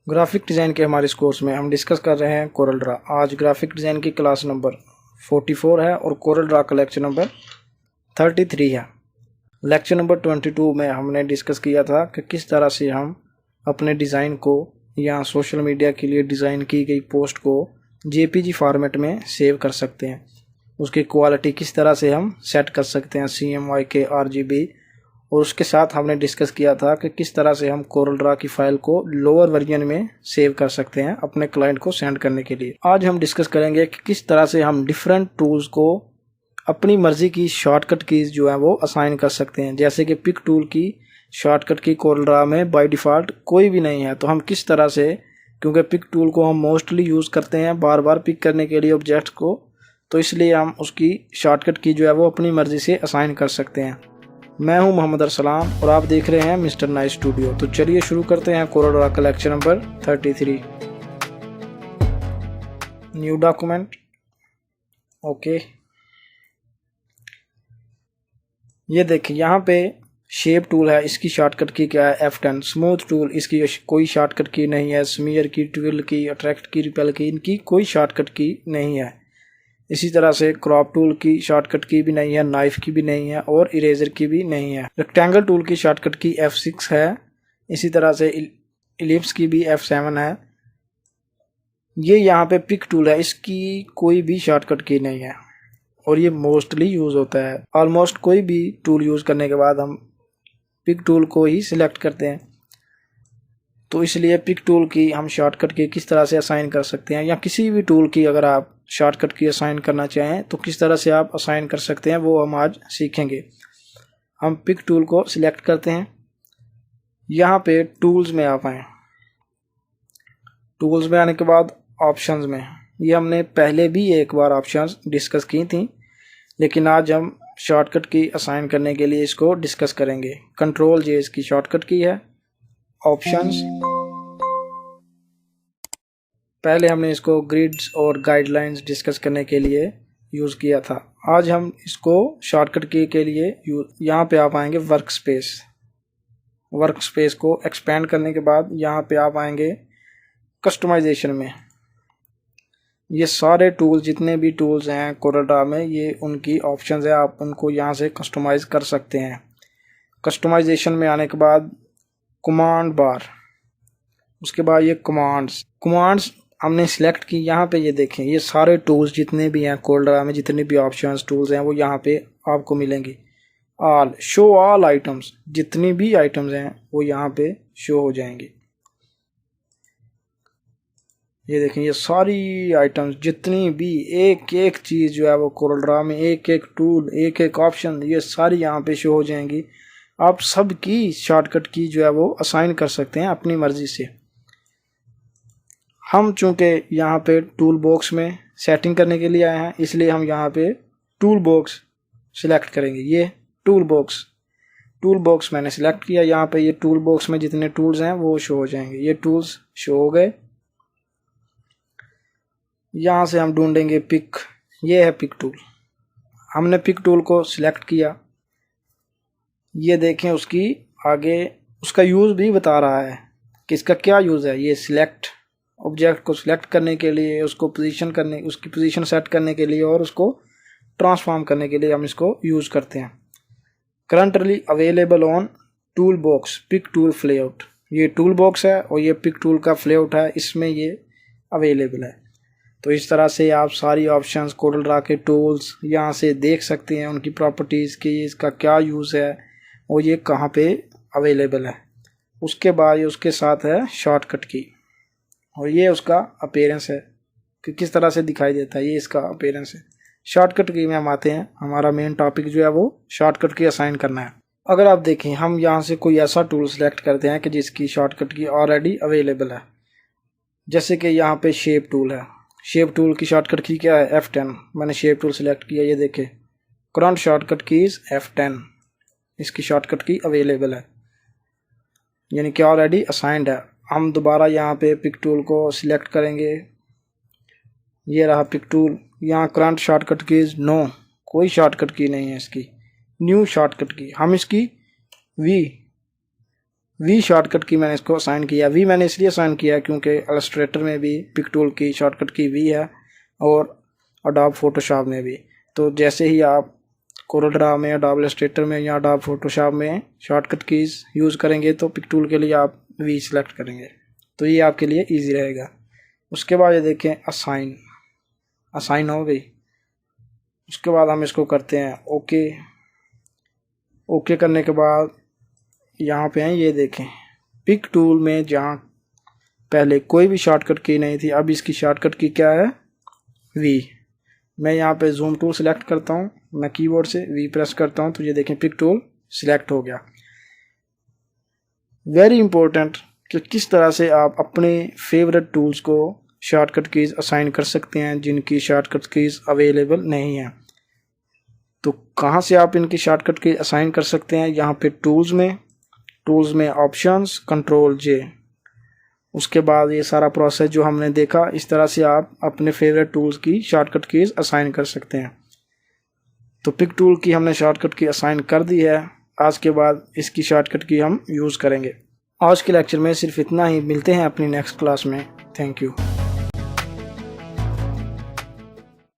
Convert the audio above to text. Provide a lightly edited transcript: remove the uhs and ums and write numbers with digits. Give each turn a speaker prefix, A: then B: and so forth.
A: Graphic design के हमारे इस कोर्स में हम डिस्कस कर रहे हैं कोरल ड्रा। आज ग्राफिक डिज़ाइन की क्लास नंबर 44 है और कोरल ड्रा का लेक्चर नंबर 33 है। लेक्चर नंबर 22 में हमने डिस्कस किया था कि किस तरह से हम अपने डिज़ाइन को या सोशल मीडिया के लिए डिज़ाइन की गई पोस्ट को जेपीजी फॉर्मेट में सेव कर सकते हैं। उसकी क्वालिटी किस तरह से हम सेट कर सकते हैं CMYK RGB, और उसके साथ हमने डिस्कस किया था कि किस तरह से हम कोरल ड्रा की फाइल को लोअर वर्जन में सेव कर सकते हैं अपने क्लाइंट को सेंड करने के लिए। आज हम डिस्कस करेंगे कि किस तरह से हम डिफरेंट टूल्स को अपनी मर्जी की शॉर्टकट कीज जो है वो असाइन कर सकते हैं। जैसे कि पिक टूल की शॉर्टकट की कोरल ड्रा में बाय डिफ़ॉल्ट कोई भी नहीं है, तो हम किस तरह से, क्योंकि पिक टूल को हम मोस्टली यूज़ करते हैं बार बार पिक करने के लिए ऑब्जेक्ट्स को, तो इसलिए हम उसकी शॉर्टकट की जो है वो अपनी मर्जी से असाइन कर सकते हैं। मैं हूं मोहम्मद अरसलान और आप देख रहे हैं मिस्टर नाइस स्टूडियो। तो चलिए शुरू करते हैं कोरल ड्रा का lecture number 33। New document, okay. ये देखिए यहाँ पे शेप टूल है, इसकी शॉर्टकट की क्या है F10। स्मूथ टूल, इसकी कोई शॉर्टकट की नहीं है। स्मीयर की, ट्विल की, अट्रैक्ट की, रिपेल की, इनकी कोई शॉर्टकट की नहीं है। इसी तरह से क्रॉप टूल की शॉर्टकट की भी नहीं है, नाइफ की भी नहीं है और इरेजर की भी नहीं है। रेक्टेंगल टूल की शॉर्टकट की F6 है। इसी तरह से इलिप्स की भी F7 है। ये यहाँ पे पिक टूल है, इसकी कोई भी शॉर्टकट की नहीं है और ये मोस्टली यूज होता है। ऑलमोस्ट कोई भी टूल यूज करने के बाद हम पिक टूल को ही सिलेक्ट करते हैं। तो इसलिए पिक टूल की हम शॉर्टकट की किस तरह से असाइन कर सकते हैं, या किसी भी टूल की अगर आप शॉर्टकट की असाइन करना चाहें तो किस तरह से आप असाइन कर सकते हैं, वो हम आज सीखेंगे। हम पिक टूल को सिलेक्ट करते हैं। यहाँ पे टूल्स में आप आए। टूल्स में आने के बाद ऑप्शंस में, ये हमने पहले भी एक बार ऑप्शंस डिस्कस की थी, लेकिन आज हम शॉर्टकट की असाइन करने के लिए इसको डिस्कस करेंगे। Ctrl J इसकी शॉर्टकट की है। ऑप्शंस, पहले हमने इसको ग्रिड्स और गाइडलाइंस डिस्कस करने के लिए यूज़ किया था। आज हम इसको शॉर्टकट की के लिए यहाँ पे आप आएंगे वर्क स्पेस को एक्सपेंड करने के बाद यहाँ पे आप आएंगे कस्टमाइजेशन में। ये सारे टूल्स, जितने भी टूल्स हैं कोरल ड्रा में, ये उनकी ऑप्शंस है, आप उनको यहाँ से कस्टमाइज कर सकते हैं। कस्टमाइजेशन में आने के बाद कमांड बार, उसके बाद ये कमांड्स हमने सिलेक्ट की। यहाँ पे ये देखें, ये सारे टूल्स जितने भी हैं कोरल ड्रा में, जितने भी ऑप्शंस टूल्स हैं वो यहाँ पे आपको मिलेंगे। ऑल, शो ऑल आइटम्स, जितनी भी आइटम्स हैं वो यहाँ पे शो हो जाएंगे। ये देखें, ये सारी आइटम्स, जितनी भी एक एक चीज़ जो है वो कोरल ड्रा में, एक एक टूल, एक एक ऑप्शन, ये सारी यहाँ पे शो हो जाएंगी। आप सबकी शॉर्टकट की जो है वो असाइन कर सकते हैं अपनी मर्जी से। हम चूंकि यहाँ पे टूल बॉक्स में सेटिंग करने के लिए आए हैं, इसलिए हम यहाँ पे टूल बॉक्स सिलेक्ट करेंगे। ये टूल बॉक्स मैंने सिलेक्ट किया। यहाँ पे ये टूल बॉक्स में जितने टूल्स हैं वो शो हो जाएंगे। ये टूल्स शो हो गए। यहाँ से हम ढूंढेंगे पिक। ये है पिक टूल। हमने पिक टूल को सिलेक्ट किया। ये देखें, उसकी आगे उसका यूज़ भी बता रहा है कि इसका क्या यूज़ है। ये सिलेक्ट, ऑब्जेक्ट को सिलेक्ट करने के लिए, उसको पोजीशन करने, उसकी पोजीशन सेट करने के लिए और उसको ट्रांसफॉर्म करने के लिए हम इसको यूज़ करते हैं। Currently available on tool box pick tool flyout, ये टूल बॉक्स है और ये पिक टूल का फ्लेआउट है, इसमें ये अवेलेबल है। तो इस तरह से आप सारी ऑप्शंस कोरल ड्रा के टूल्स यहाँ से देख सकते हैं, उनकी प्रॉपर्टीज़ की, इसका क्या यूज़ है और ये कहाँ पे अवेलेबल है। उसके बाद ये उसके साथ है शॉर्टकट की, और ये उसका अपीयरेंस है कि किस तरह से दिखाई देता है। ये इसका अपीयरेंस है। शॉर्टकट की में हम आते हैं। हमारा मेन टॉपिक जो है वो शॉर्टकट की असाइन करना है। अगर आप देखें, हम यहाँ से कोई ऐसा टूल सेलेक्ट करते हैं कि जिसकी शॉर्टकट की ऑलरेडी अवेलेबल है। जैसे कि यहाँ पे शेप टूल है। शेप टूल की शॉर्टकट की क्या है F10। मैंने शेप टूल सेलेक्ट किया। ये देखें, करंट शॉर्टकट की F10, इसकी शॉर्टकट की अवेलेबल है, यानी कि ऑलरेडी असाइंड है। हम दोबारा यहाँ पे पिक टूल को सिलेक्ट करेंगे। ये रहा पिक टूल। यहाँ करंट शॉर्टकट कीज नो, कोई शॉर्टकट की नहीं है इसकी। न्यू शॉर्टकट की, हम इसकी वी शॉर्टकट की मैंने इसको असाइन किया। वी मैंने इसलिए असाइन किया क्योंकि इलस्ट्रेटर में भी पिक टूल की शॉर्टकट की वी है और अडोब फोटोशॉप में भी। तो जैसे ही आप कोरल ड्रा में, अडोब इलस्ट्रेटर में या अडोब फोटोशॉप में शॉर्टकट कीज़ यूज़ करेंगे तो पिक टूल के लिए आप वी सिलेक्ट करेंगे, तो ये आपके लिए ईजी रहेगा। उसके बाद ये देखें असाइन हो गई। उसके बाद हम इसको करते हैं ओके करने के बाद यहाँ पे हैं, ये देखें पिक टूल में जहाँ पहले कोई भी शॉर्टकट की नहीं थी, अब इसकी शॉर्टकट की क्या है, वी। मैं यहाँ पे जूम टूल सिलेक्ट करता हूँ, मैं कीबोर्ड से वी प्रेस करता हूँ तो ये देखें पिक टूल सिलेक्ट हो गया। वेरी इंपॉर्टेंट कि किस तरह से आप अपने फेवरेट टूल्स को शॉर्टकट कीज़ असाइन कर सकते हैं जिनकी शॉर्टकट कीज़ अवेलेबल नहीं है। तो कहाँ से आप इनकी शॉर्टकट की असाइन कर सकते हैं, यहाँ पे टूल्स में ऑप्शंस, कंट्रोल जे। उसके बाद ये सारा प्रोसेस जो हमने देखा, इस तरह से आप अपने फेवरेट टूल्स की शॉर्टकट कीज़ असाइन कर सकते हैं। तो पिक टूल की हमने शॉर्टकट की असाइन कर दी है। आज के बाद इसकी शॉर्टकट की हम यूज़ करेंगे। आज के लेक्चर में सिर्फ इतना ही। मिलते हैं अपनी नेक्स्ट क्लास में। Thank you.